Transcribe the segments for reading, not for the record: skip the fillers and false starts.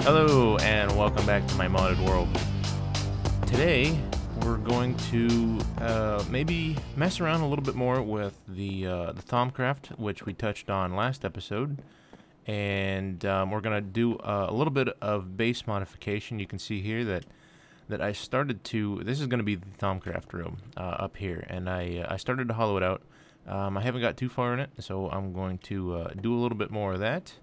Hello and welcome back to my modded world. Today we're going to maybe mess around a little bit more with the Thaumcraft, which we touched on last episode, and we're gonna do a little bit of base modification. You can see here that I started to. This is gonna be the Thaumcraft room up here, and I started to hollow it out. I haven't got too far in it, so I'm going to do a little bit more of that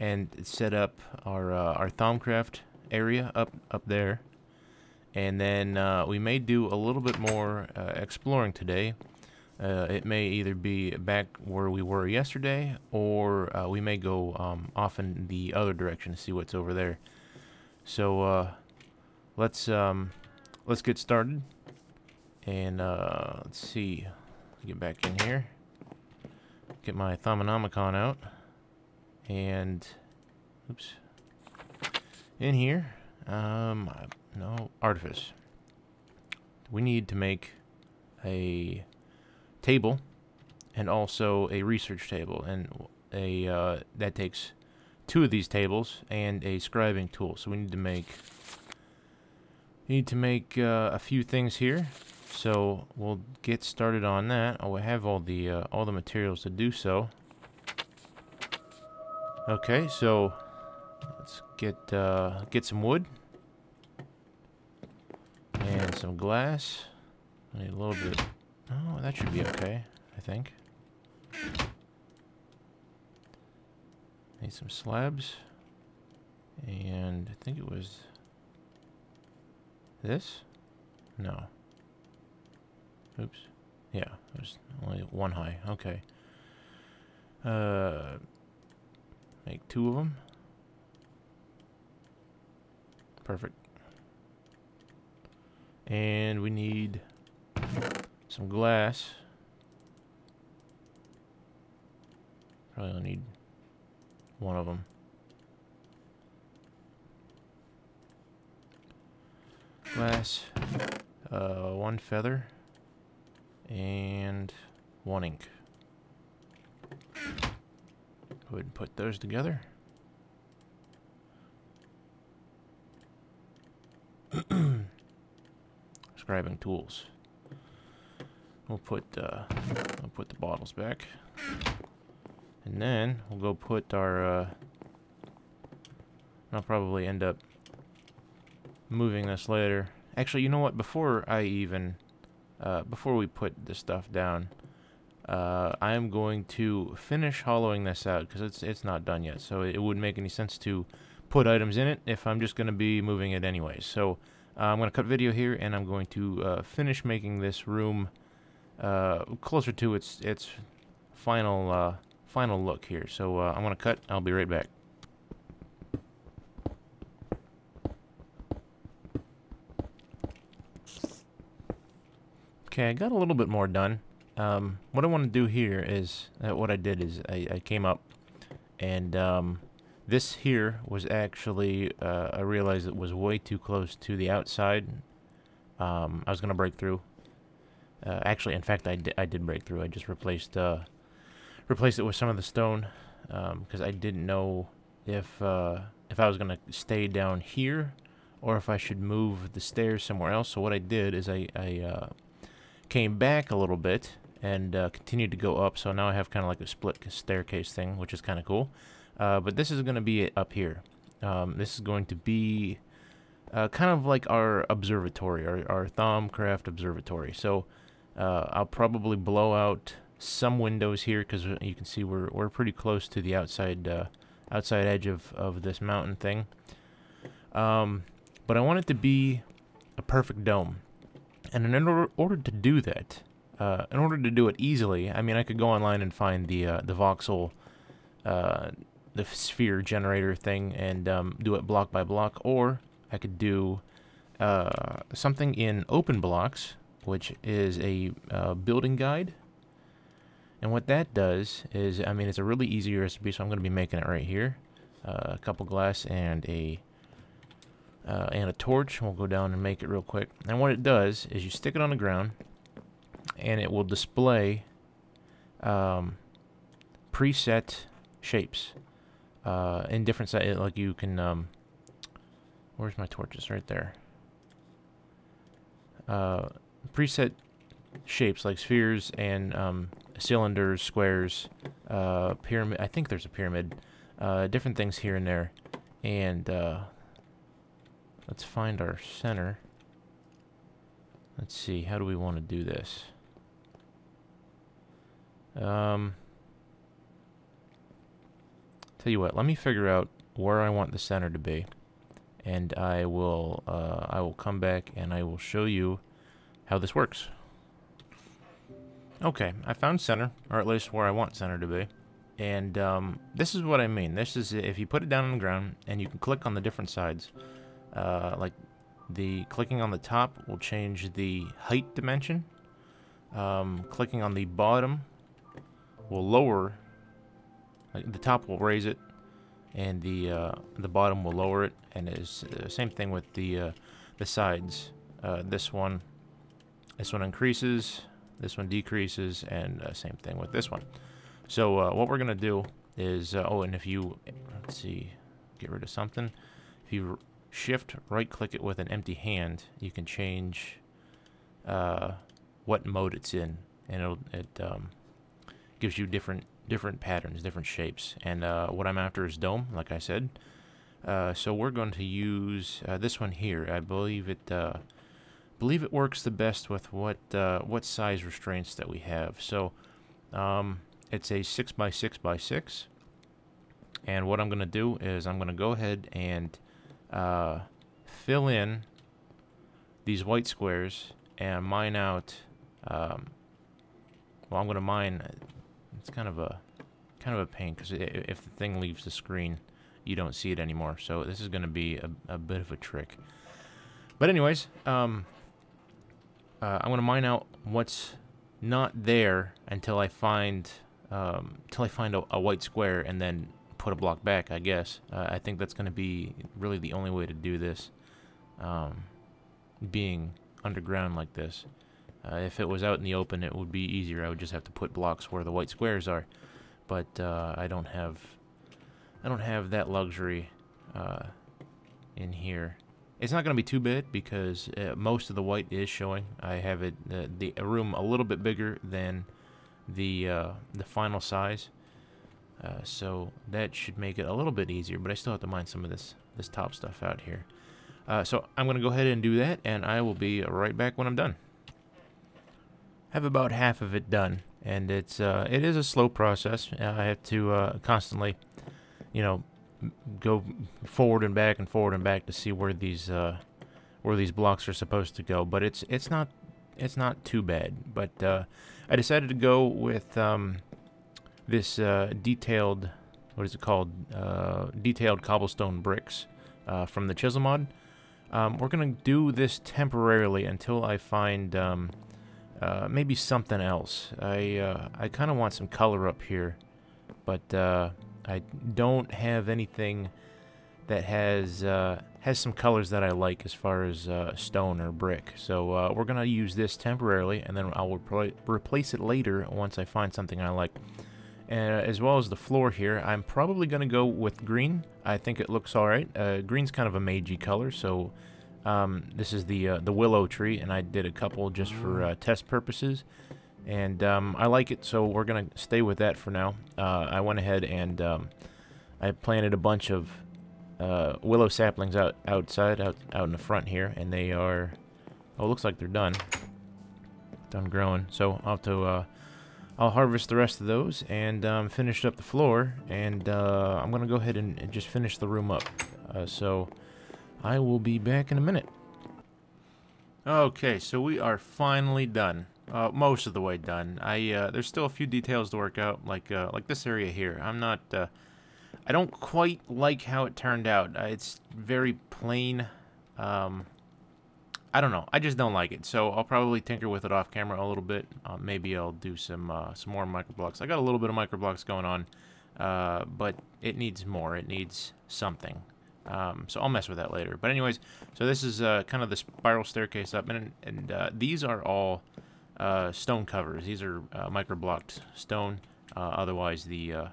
and set up our Thaumcraft area up there, and then we may do a little bit more exploring today. It may either be back where we were yesterday, or we may go off in the other direction to see what's over there. So let's get started, and let's see. Get back in here. Get my Thumbnomicon out. And oops, in here, no artifice. We need to make a table and also a research table, and that takes 2 of these tables and a scribing tool. So we need to make a few things here. So we'll get started on that. Oh, I have all the materials to do so. Okay, so let's get some wood and some glass. I need a little bit. Oh, that should be okay, I think. Need some slabs, and I think it was this. No. Oops. Yeah, there's only 1 high. Okay. Make 2 of them. Perfect. And we need some glass. Probably only need 1 of them. Glass, 1 feather, and 1 ink. Go ahead and put those together. Scribing tools. We'll put the bottles back, and then we'll go put our. I'll probably end up moving this later. Actually, you know what? Before we put this stuff down, I am going to finish hollowing this out because it's not done yet. So it wouldn't make any sense to put items in it if I'm just going to be moving it anyways. So I'm going to cut video here, and I'm going to finish making this room closer to its final look here. So I'm going to cut. I'll be right back. Okay, I got a little bit more done. What I want to do here is, what I did is I came up, and this here was actually, I realized it was way too close to the outside. I was going to break through. Actually, in fact, I did break through. I just replaced it with some of the stone, because I didn't know if I was going to stay down here or if I should move the stairs somewhere else. So what I did is I came back a little bit and continued to go up, so now I have kind of like a split staircase thing, which is kind of cool. But this is going to be up here. This is going to be kind of like our observatory, our Thaumcraft observatory. So I'll probably blow out some windows here because you can see we're pretty close to the outside edge of this mountain thing. But I want it to be a perfect dome. And in order to do that, in order to do it easily, I mean, I could go online and find the voxel, the sphere generator thing, and do it block by block, or I could do something in open blocks, which is a building guide. And what that does is, I mean, it's a really easy recipe, so I'm going to be making it right here. A couple glass and a torch. We'll go down and make it real quick. And what it does is you stick it on the ground, and it will display preset shapes in different sizes. Like you can Where's my torches? Right there. Preset shapes like spheres and cylinders, squares, pyramid. I think there's a pyramid. Different things here and there. And let's find our center. Let's see. How do we want to do this? Tell you what. Let me figure out where I want the center to be, and I will come back and I will show you how this works. Okay, I found center, or at least where I want center to be. And this is what I mean. This is if you put it down on the ground and you can click on the different sides. Like the clicking on the top will change the height dimension. Clicking on the bottom will lower. Like the top will raise it, and the bottom will lower it. And it's the same thing with the sides. This one increases. This one decreases, and same thing with this one. So what we're gonna do is, and if you, let's see, get rid of something. If you shift right-click it with an empty hand, you can change what mode it's in, and it gives you different patterns, different shapes. And what I'm after is dome, like I said. So we're going to use this one here. I believe it works the best with what size restraints that we have. So it's a 6x6x6, and what I'm going to do is I'm going to go ahead and fill in these white squares and mine out. Well, I'm going to mine. It's kind of a pain, because if the thing leaves the screen, you don't see it anymore. So this is going to be a bit of a trick. But anyways, I'm going to mine out what's not there until I find a white square, and then put a block back, I guess. I think that's going to be really the only way to do this, being underground like this. If it was out in the open, it would be easier. I would just have to put blocks where the white squares are, but I don't have that luxury in here. It's not going to be too bad, because most of the white is showing. I have it the room a little bit bigger than the final size, so that should make it a little bit easier. But I still have to mine some of this top stuff out here. So I'm going to go ahead and do that, and I will be right back when I'm done. Have about half of it done, and it is a slow process. I have to constantly, go forward and back to see where these blocks are supposed to go. But it's not too bad. But I decided to go with this detailed, what is it called? Detailed cobblestone bricks from the chisel mod. We're gonna do this temporarily until I find maybe something else. I kind of want some color up here, but I don't have anything that has some colors that I like as far as stone or brick. So we're gonna use this temporarily, and then I'll replace it later once I find something I like. As well as the floor here, I'm probably gonna go with green. I think it looks all right. Green's kind of a magey color, so this is the willow tree, and I did a couple just for test purposes, and I like it, so we're gonna stay with that for now. I went ahead and I planted a bunch of willow saplings out in the front here, and they are, oh, it looks like they're done growing. So I'll have to I'll harvest the rest of those and finish up the floor, and I'm gonna go ahead and just finish the room up. So I will be back in a minute. Okay, so we are finally done. Most of the way done. There's still a few details to work out, like this area here. I don't quite like how it turned out. It's very plain. I don't know. I just don't like it. So I'll probably tinker with it off camera a little bit. Maybe I'll do some more microblocks. I got a little bit of microblocks going on, but it needs more. It needs something. So I'll mess with that later. But anyways, so this is kind of the spiral staircase up, and these are all stone covers. These are microblocked stone. Otherwise, the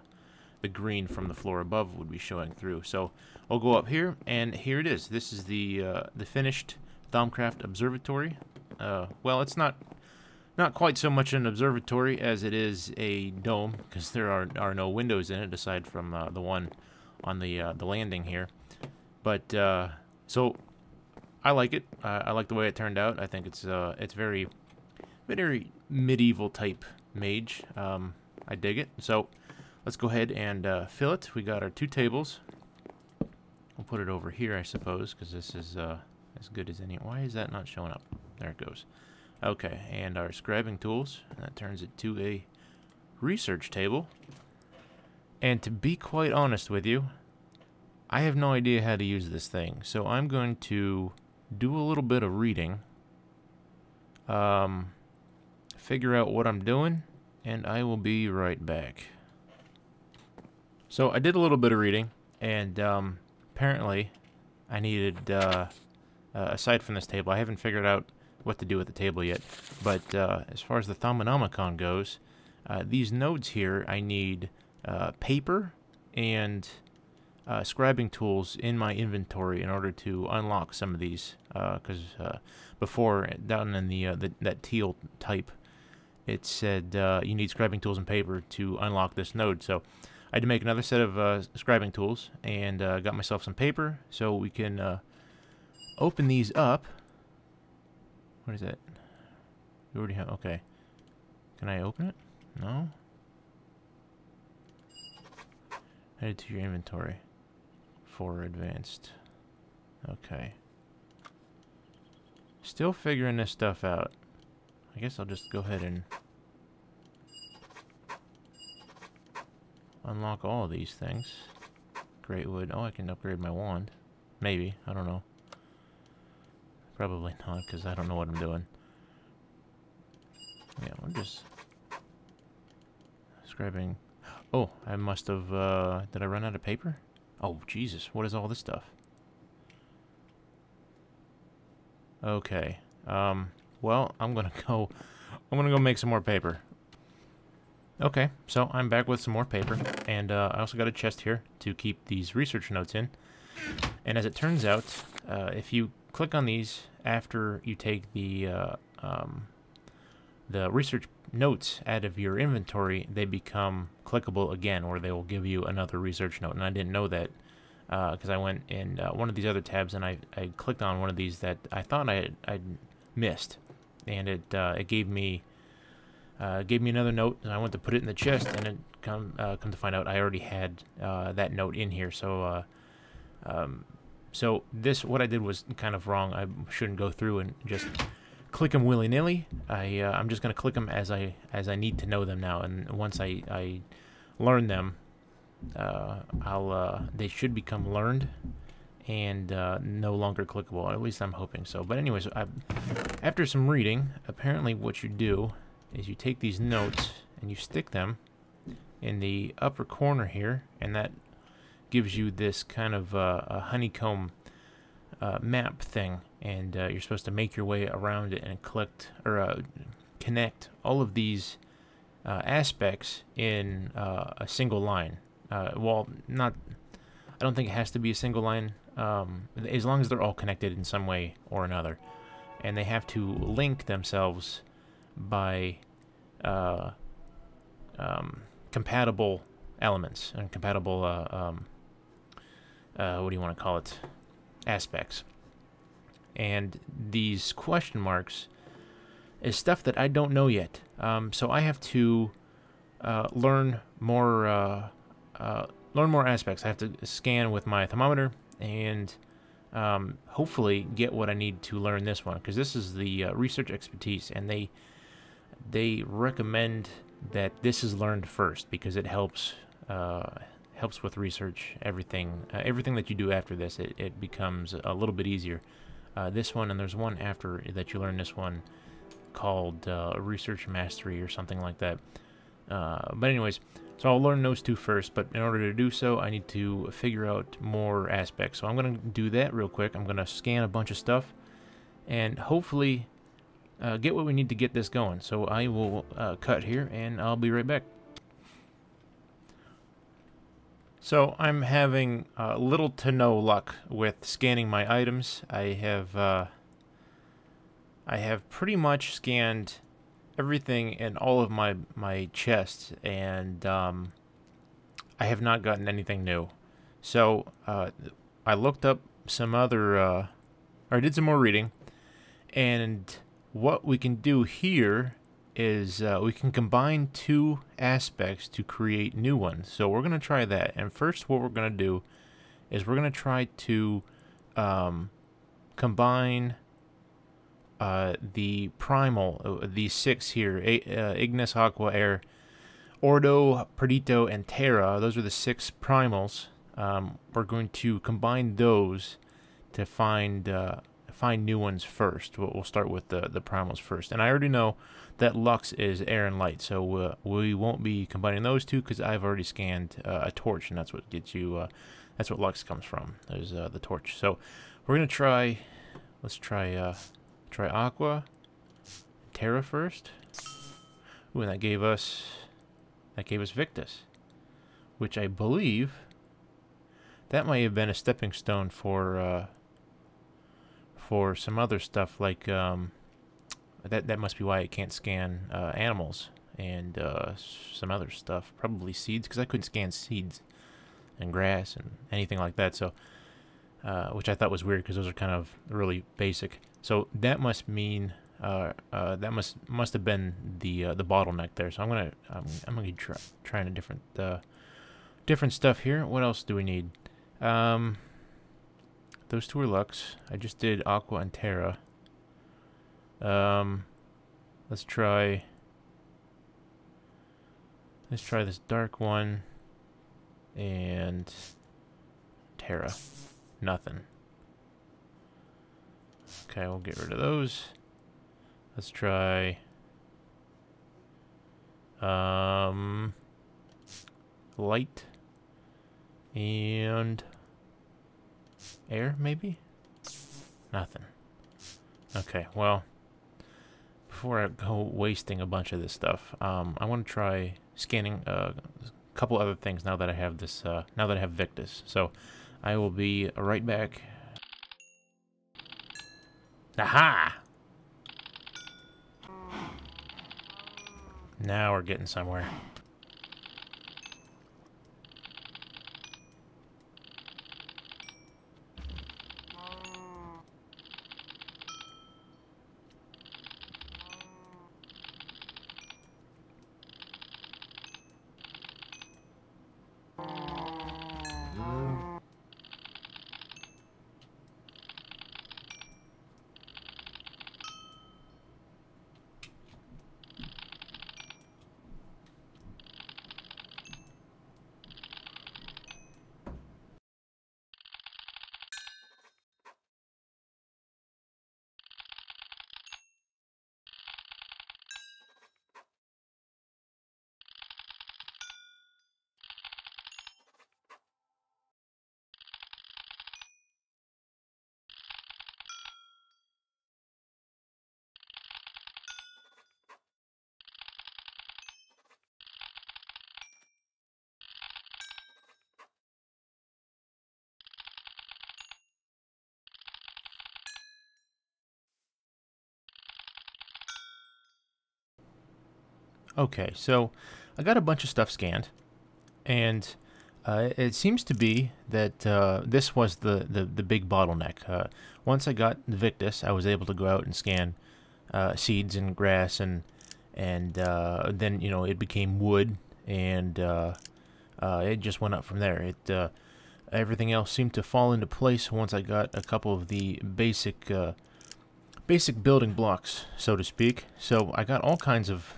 the green from the floor above would be showing through. So I'll go up here, and here it is. This is the finished Thaumcraft observatory. Well, it's not quite so much an observatory as it is a dome, because there are no windows in it aside from the one on the landing here. But so I like it. I like the way it turned out. I think it's very medieval type mage. I dig it. So let's go ahead and fill it. We got our 2 tables. We'll put it over here, I suppose, because this is as good as any. Why is that not showing up? There it goes. Okay, and our scribing tools. That turns it to a research table. And to be quite honest with you, I have no idea how to use this thing. So I'm going to do a little bit of reading. Figure out what I'm doing, and I will be right back. So I did a little bit of reading, and apparently I needed, aside from this table, I haven't figured out what to do with the table yet, but as far as the Thumbnomicon goes, these nodes here, I need paper and scribing tools in my inventory in order to unlock some of these, because before, down in that teal type, it said you need scribing tools and paper to unlock this node. So I had to make another set of scribing tools, and got myself some paper so we can open these up. What is that? You already have, okay. Can I open it? No? Add it to your inventory for advanced. Okay. Still figuring this stuff out. I guess I'll just go ahead and unlock all of these things. Great wood. Oh, I can upgrade my wand. Maybe. I don't know. Probably not, because I don't know what I'm doing. Yeah, I'm just scribing. Oh, I must have, did I run out of paper? Oh, Jesus, what is all this stuff? Okay, well, I'm gonna go make some more paper. Okay, so I'm back with some more paper, and I also got a chest here to keep these research notes in. And as it turns out, if you click on these after you take the research notes out of your inventory, they become clickable again, or they will give you another research note. And I didn't know that because I went in one of these other tabs and I clicked on one of these that I thought I'd missed, and it gave me another note, and I went to put it in the chest, and it come to find out I already had that note in here. So so what I did was kind of wrong. I shouldn't go through and just click them willy-nilly. I'm just going to click them as I need to know them now, and once I learn them, they should become learned and no longer clickable. At least I'm hoping so. But anyways, after some reading, apparently what you do is you take these notes and you stick them in the upper corner here, and that gives you this kind of a honeycomb map thing, and you're supposed to make your way around it and connect all of these aspects in a single line. Well, I don't think it has to be a single line, as long as they're all connected in some way or another, and they have to link themselves by compatible elements and compatible what do you want to call it, aspects. And these question marks is stuff that I don't know yet, so I have to learn more aspects. I have to scan with my thermometer and hopefully get what I need to learn this one, because this is the research expertise, and they recommend that this is learned first because it helps with research. Everything that you do after this, it becomes a little bit easier. This one, and there's one after that you learn this one called Research Mastery or something like that. But anyways, so I'll learn those two first, but in order to do so, I need to figure out more aspects. So I'm going to do that real quick. I'm going to scan a bunch of stuff and hopefully get what we need to get this going. So I will cut here, and I'll be right back. So I'm having little to no luck with scanning my items. I have pretty much scanned everything in all of my chests, and I have not gotten anything new. So I looked up some other, or I did some more reading, and what we can do here is we can combine two aspects to create new ones. So we're going to try that. And first what we're going to do is we're going to try to combine the primal, these six here, Ignis, Aqua, Air, Ordo, Perdito, and Terra. Those are the six primals. We're going to combine those to find new ones first. We'll start with the primals first. And I already know that Lux is air and light, so we won't be combining those two because I've already scanned a torch, and that's what gets you. That's what Lux comes from. There's the torch. So we're gonna try. Let's try Aqua, Terra first. Ooh, and that gave us Victus, which I believe that might have been a stepping stone for some other stuff, like that must be why it can't scan animals and some other stuff, probably seeds, because I couldn't scan seeds and grass and anything like that. So which I thought was weird because those are kind of really basic. So that must mean that must have been the bottleneck there. So I'm gonna trying a different stuff here. What else do we need? Those two are Lux. I just did Aqua and Terra. Let's try this dark one and Terra. Nothing. Okay, we'll get rid of those. Let's try light and air, maybe? Nothing. Okay, well, before I go wasting a bunch of this stuff, I want to try scanning a couple other things now that I have this, now that I have Victus. So I will be right back. Aha! Now we're getting somewhere. Okay, so I got a bunch of stuff scanned, and it seems to be that this was the big bottleneck. Once I got the Victus, I was able to go out and scan seeds and grass, and then it became wood, and it just went up from there. Everything else seemed to fall into place once I got a couple of the basic building blocks, so to speak. So I got all kinds of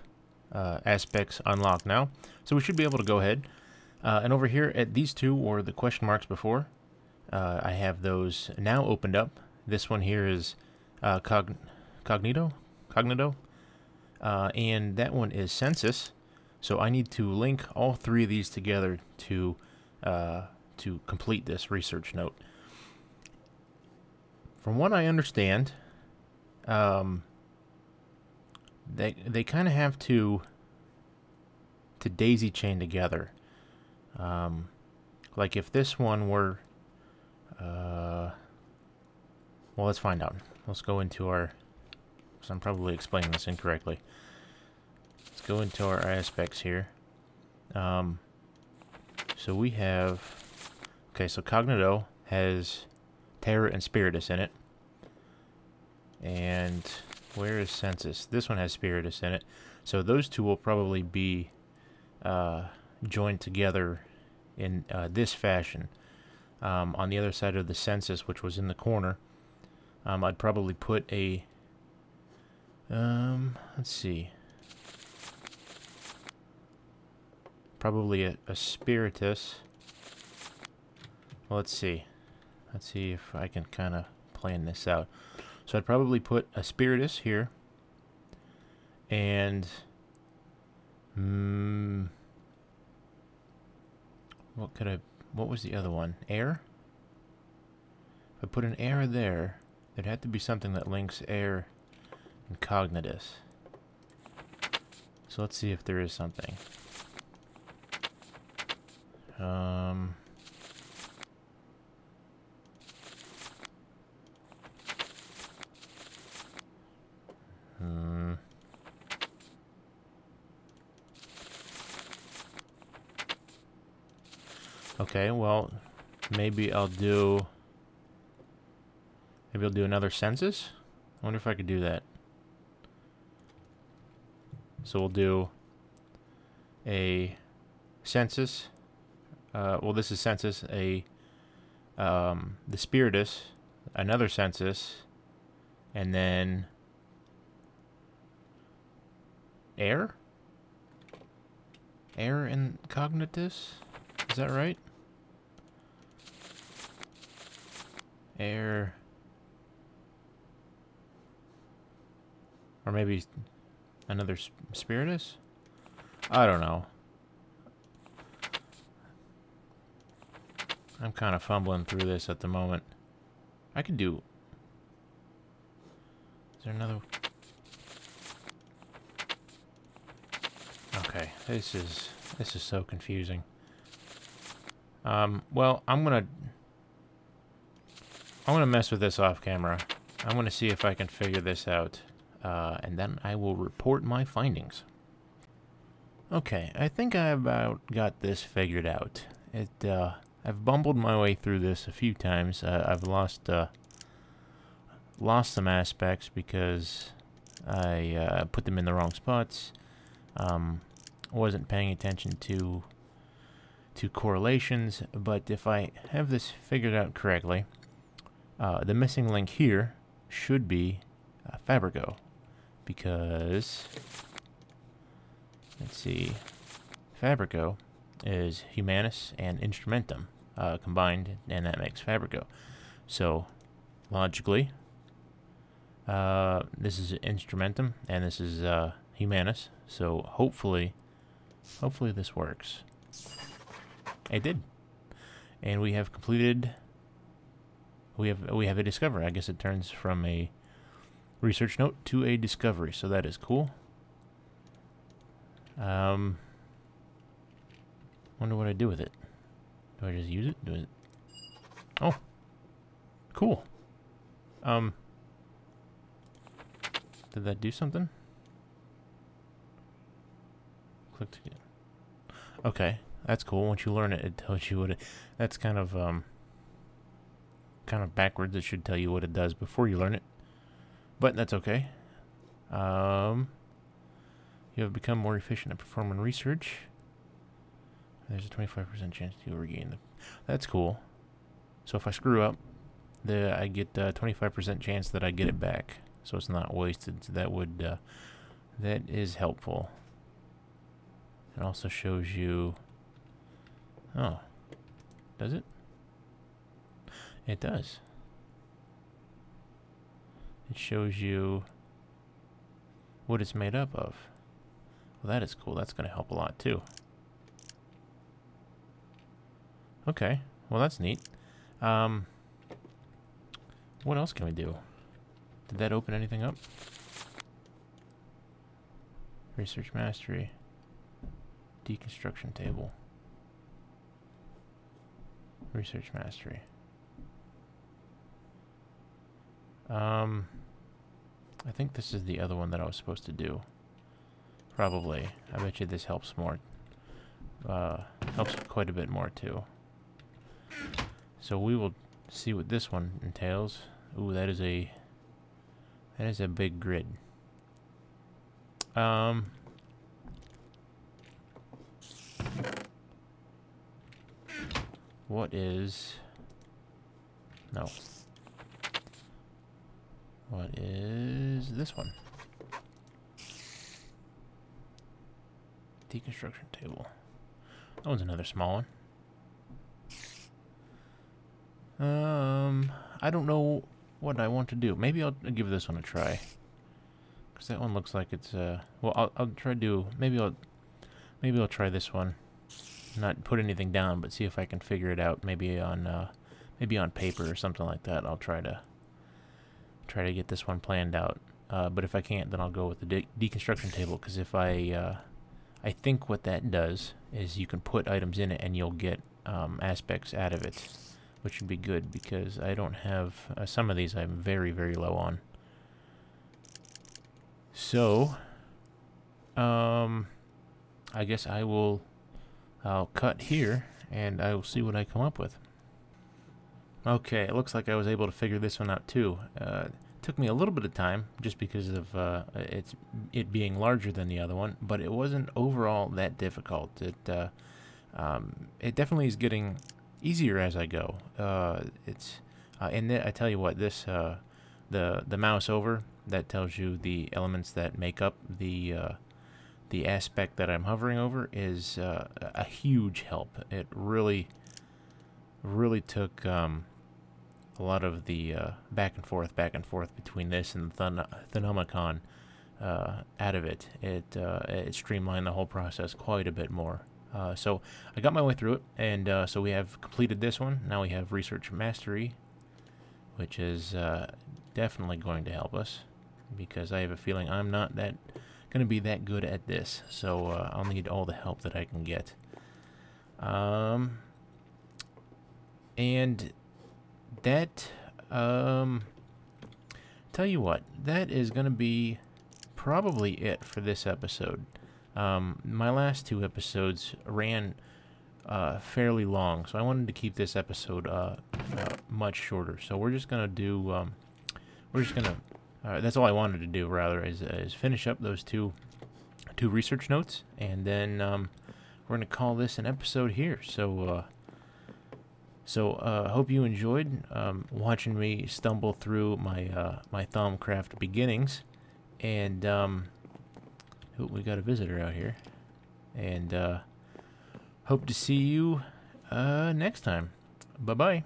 aspects unlocked now, so we should be able to go ahead and over here at these two, or the question marks before, I have those now opened up. This one here is Cognito, and that one is Census. So I need to link all three of these together to complete this research note. From what I understand, they kind of have to daisy chain together. Like if this one were, well, let's find out. Let's go into our, so I'm probably explaining this incorrectly. Let's go into our aspects here. So we have, okay, so Cognito has Terra and Spiritus in it. And where is Sensus? This one has Spiritus in it. So those two will probably be joined together in this fashion. On the other side of the Sensus, which was in the corner, I'd probably put a, let's see, probably a Spiritus. Well, let's see if I can kind of plan this out. So I'd probably put a Spiritus here, and what was the other one? Air? If I put an air there, there'd have to be something that links air and Cognitus. So let's see if there is something. Okay, well, maybe I'll do another Census. I wonder if I could do that. So we'll do a Census. Well, this is Census. The Spiritus, another Census, and then air. Air and Cognitus. Is that right? Air. Or maybe another Spiritus? I don't know. I'm kind of fumbling through this at the moment. I could do... Is there another... Okay, this is so confusing. Well, I'm gonna mess with this off camera. I'm gonna see if I can figure this out, and then I will report my findings. Okay, I think I about got this figured out. I've bumbled my way through this a few times. I've lost some aspects because I put them in the wrong spots. Wasn't paying attention to correlations, but if I have this figured out correctly, the missing link here should be Fabrico, because let's see, Fabrico is Humanus and Instrumentum combined, and that makes Fabrico. So logically, this is Instrumentum and this is Humanus. So hopefully this works. It did, and we have completed. We have a discovery. I guess it turns from a research note to a discovery, so that is cool. Wonder what I do with it. Do I just use it? Oh, cool. Did that do something? Click to get. Okay. That's cool. Once you learn it, it tells you what it... That's kind of backwards. It should tell you what it does before you learn it. But that's okay. You have become more efficient at performing research. There's a 25% chance to regain the... That's cool. So if I screw up, I get a 25% chance that I get it back. So it's not wasted. So that would... that is helpful. It also shows you... Oh. Does it? It does. It shows you what it's made up of. Well, that is cool. That's going to help a lot, too. Okay. Well, that's neat. What else can we do? Did that open anything up? Research mastery. Deconstruction table. Research mastery. I think this is the other one that I was supposed to do. Probably. I bet you this helps more. Helps quite a bit more too. So we will see what this one entails. Ooh, that is a big grid. What is... No. What is this one? Deconstruction table. That one's another small one. I don't know what I want to do. Maybe I'll give this one a try. Because that one looks like it's, well, I'll try to, maybe I'll try this one. Not put anything down, but see if I can figure it out. Maybe on paper or something like that. I'll try to get this one planned out. But if I can't, then I'll go with the deconstruction table. Because if I think what that does is you can put items in it and you'll get aspects out of it, which would be good because I don't have some of these. I'm very, very low on. So, I guess I'll cut here and I will see what I come up with. Okay, it looks like I was able to figure this one out too. Took me a little bit of time just because of it being larger than the other one, but it wasn't overall that difficult. It definitely is getting easier as I go. And I tell you what, this the mouse over that tells you the elements that make up the aspect that I'm hovering over is a huge help. It really took a lot of the back and forth between this and the Thumbnomicon out of it. It streamlined the whole process quite a bit more. So I got my way through it, and so we have completed this one. Now we have Research Mastery, which is definitely going to help us because I have a feeling I'm not going to be that good at this. So I'll need all the help that I can get. And that, tell you what, that is going to be probably it for this episode. My last two episodes ran fairly long, so I wanted to keep this episode much shorter. So we're just going to do, that's all I wanted to do, rather, is finish up those two research notes, and then we're going to call this an episode here. So, hope you enjoyed watching me stumble through my my Thaumcraft beginnings, and we got a visitor out here, and hope to see you next time. Bye bye.